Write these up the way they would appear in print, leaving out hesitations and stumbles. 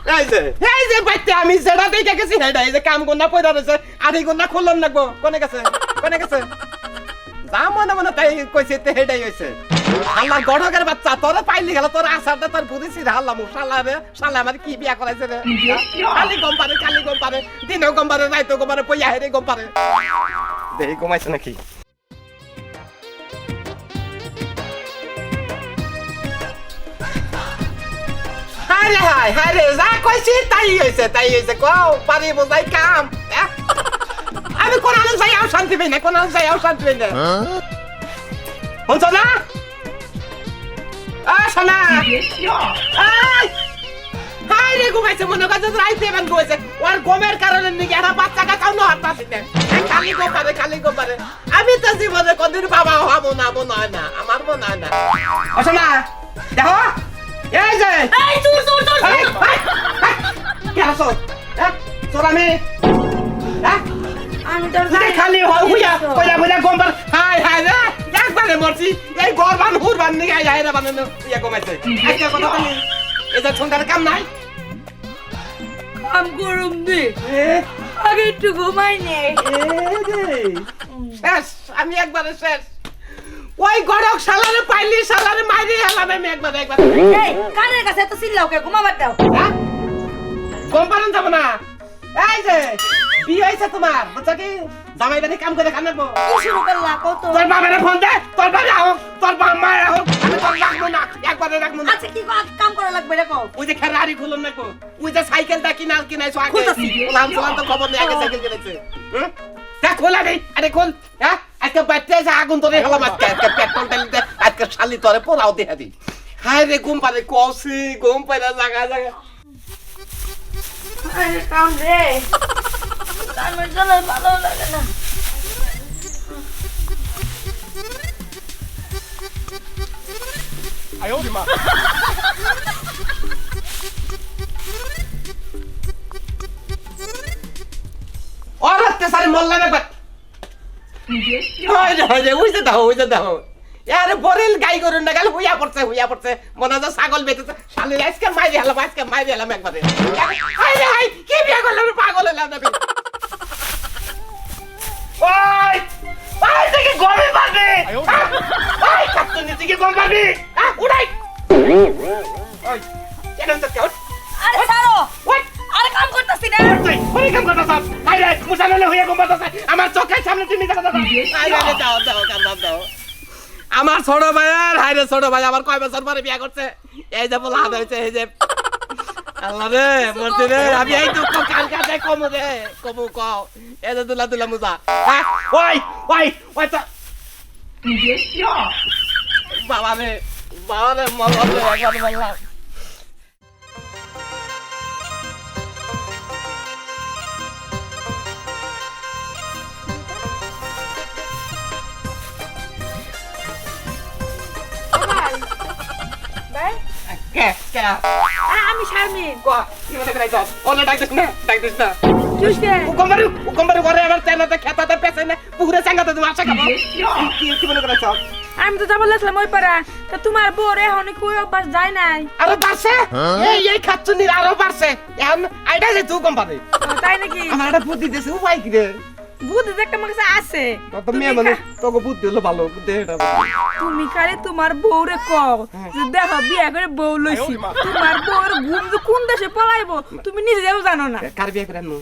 এই যে বাইতে আমি যেটা দেখে গেছি হেডা এই যে কাম গন্না পয়রা রয়েছে আধি গন্না খুললাম নাকবো কোনে গেছে যা মনে মনে তাই কইছে তে হেডাই হইছে আল্লাহ গড়কের বাচ্চা তোরে পাইলি গেল তোর আসারটা তোর বুঝিছি হাল্লাম শালা আমার কি বিয়া করাইছে রে খালি গম পারে দিনেও গম পারে রাইতেও গম পারে পইয়া হেরে গম পারে দেখি ঘুমাইছে নাকি হায় যা কইছি তাই হইছে কও পারি বোঝাই কাম আমি কোন আলো যাই আর শান্তি পাই না শুনছ না শোনা হাই রে ঘুমাইছে মনে কাছে রাইতে এমন ঘুমাইছে ওর গমের কারণে নাকি একটা বাচ্চা কাটাও না হাত পাশে খালি গো পারে আমি তো জীবনে কোনদিন বাবা হবো না আমার মনে হয় না শোনা দেখো এই যে এই চোর কে আসো আমি তোর খালি হইয়া গম্বার হাই রে একবারে মরছি এই গরবান হুরবান নিয়ে আয় রে বানানো ইয়া কমাইছে একটা কথা বলি এই যে সন্ধ্যার কাম নাই কাম করুম দি আগে একটু ঘুমাই নে শেষ আমি একবারে শেষ ওই গড়ক শালারে পাইলি শালারে মাইরে হেলাম আমি একবার এই কানের কাছে তো চিল্লাও কে ঘুমাবার দাও কোম্পানি যাব না এই যে বিয়ে হইছে তোমার বুঝছো কি জামাই বাড়ি কাম করে খানাবো কি শুরু করলা কত তোর বাবারে ফোন দে তোর বাবা হোক তোর মা হোক আমি তোর রাখবো না একবারে রাখবো না আচ্ছা কি কাম করা লাগবে রে কও ওই যে খেরারি খুলন নাকো ওই যে সাইকেলটা কিনাইছো আগে ওলান তো খবর নেই আগে সাইকেল কিনেছে তা খোলা দেই আরে খোল হ্যাঁ আজকে বাচ্চা আছে আগুন তোরে হলাম আজকে পেট্রোল ঢালিতে আজকে শালি তোরে পোড়াও দেখা দি হায় রে ঘুম পারে কসি ঘুম পাইরা জায়গা আরে কাম রে কামে চলে ভালো লাগে না আয় ওরে মা औरत सारे मोहल्ला में बट বুঝতে দাও यार বরেল গাই গরু না গেল হুইয়া পড়ছে মনে হয় ছাগল বেঁচেছে শালি আজকে মাইরে হলাম একবারে হাই কি বিয়া করলাম পাগল হলাম না ওই থেকে গমি পারবে ওই কাপতো নিচে কি গম পারবি উড়াই ওই কেন তো কেউ আরে ছাড়ো ওই আরে কাম করতেছি না ওই কাম করতেছ হাই রে মুসানলে হইয়া গম পারতেছ আমার চোখের সামনে তুমি দেখা দাও আরে দাও কাম দাও আমার ছোট ভাইয়ের হাইরে ছোট ভাই আমার কয় বছর পরে বিয়া করছে এই যে বলা হয়েছে এই যে আল্লাহ রে মরতে রে আমি এই দুঃখ কাল কাছে কমু কও এই যে দুলা মুজা ওই তো বাবা রে মরল রে একবার বললাম আমি শারমিন কি মনে করাইছ ওনা ডাকছিস না চুষকে উকম্বারে ঘরে আমার তেনাতে খেতাতে পেছে না পুকুরে চাঙ্গাতে তুমি আশা খাবো কি মনে করাইছ আমি তো যাবো লাগলাম ওই পারা তা তোমার বউরে এখন কই অভ্যাস যায় নাই আরো বাড়ছে এই খাচ্ছুনির আরো বাড়ছে এখন আইডা যে তুই কোম্পানি তাই নাকি আমার একটা বুদ্ধি দিছে উপায় কি রে বুদ্ধি একটা আমার কাছে আছে তো মেয়ে মানে তোকে বুদ্ধি হলো ভালো বুদ্ধি এটা তুমি খালি তোমার বউরে কও যে দেখো বিয়া করে বউ লইছি তোমার বউর ঘুম কোন দেশে পলাইবো তুমি নিজেও জানো না কার বিয়ে করে আনমু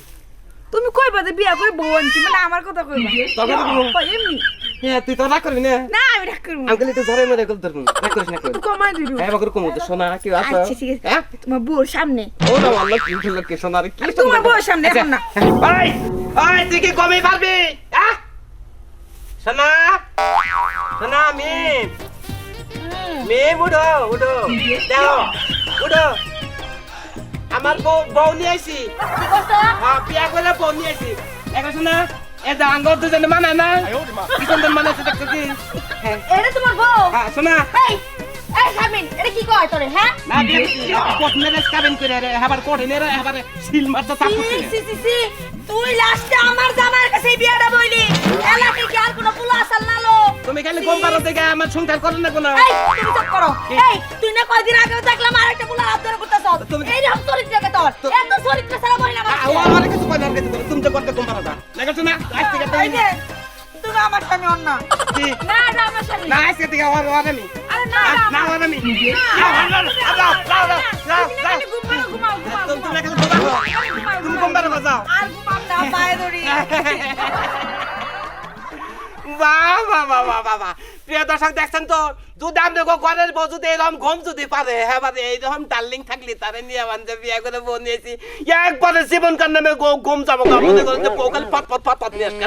তুমি কইবা যে বিয়া করে বউ আনছি মানে আমার কথা কইবা তবে তো এমনি হ্যাঁ তুই তো রাগ করবি না না আমি রাগ করব আঙ্কেল তো ধরে মেরে গল ধরবি রাগ করিস না তুই কমাই দিবি হ্যাঁ বাকর কমু তো সোনা কি আছে আচ্ছা ঠিক আছে তোমার বউর সামনে ও না আল্লাহ কি লোক সোনা রে কি তোমার বউর সামনে এখন না ভাই তুই কি কমই পারবি হ্যাঁ সোনা মে উঠো দেখো উঠো আমার বউ নিয়ে আইছি হ্যাঁ বিয়া করে বউ নিয়ে আইছি এখন শোনা এটা আঙ্গর দুজন মানা না কি সুন্দর মানাচ্ছে দেখতেছিস এটা তোমার বউ হ্যাঁ শোনা এই শারমিন এটা কি কয় তোরে হ্যাঁ না বিয়ে কোট মেরে কাবেন করে রে আবার কোট এনে রে আবার সিল মারতে চাপ করতে সি তুই লাস্টে আমার জামার কাছে বিয়াটা বইলি এলাকে কি আর কোনো পোলা আসাল নালো তুমি তুমি খালি গম পারো দেখে আমার সংসার করেন না কোনো এই তুমি চুপ করো এই তুই না কয়দিন আগে দেখলাম আরেকটা বুলা আদর করতেছ এই রকম চরিত্র কে তোর এত চরিত্র ছাড়া মহিলা ও আমার কিছু কয় না কিছু তুমি তো করতে গম পারো না দেখছো না আজকে এই যে তুমি আমার স্বামী অন্য না না আমার স্বামী না আজকে থেকে আমার আমি আরে না না আমি ঘুমাও তুমি খালি তুমি গম পারো না যাও আর ঘুমাও না পায়ে ধরি বাহ বাহ বাহ বাহ বাহ প্রিয় দর্শক দেখছেন তো যদি আপনি ঘরের বউ যদি এরকম ঘুম যদি পারে হ্যাঁ এইরকম ডার্লিং থাকলে তারে নিয়ে মানে বিয়ে করে বউ নিয়েছি একবারে জীবন কার নামে ঘুম যাবো মনে করেন যে বউ খালি পট নিয়ে আসছে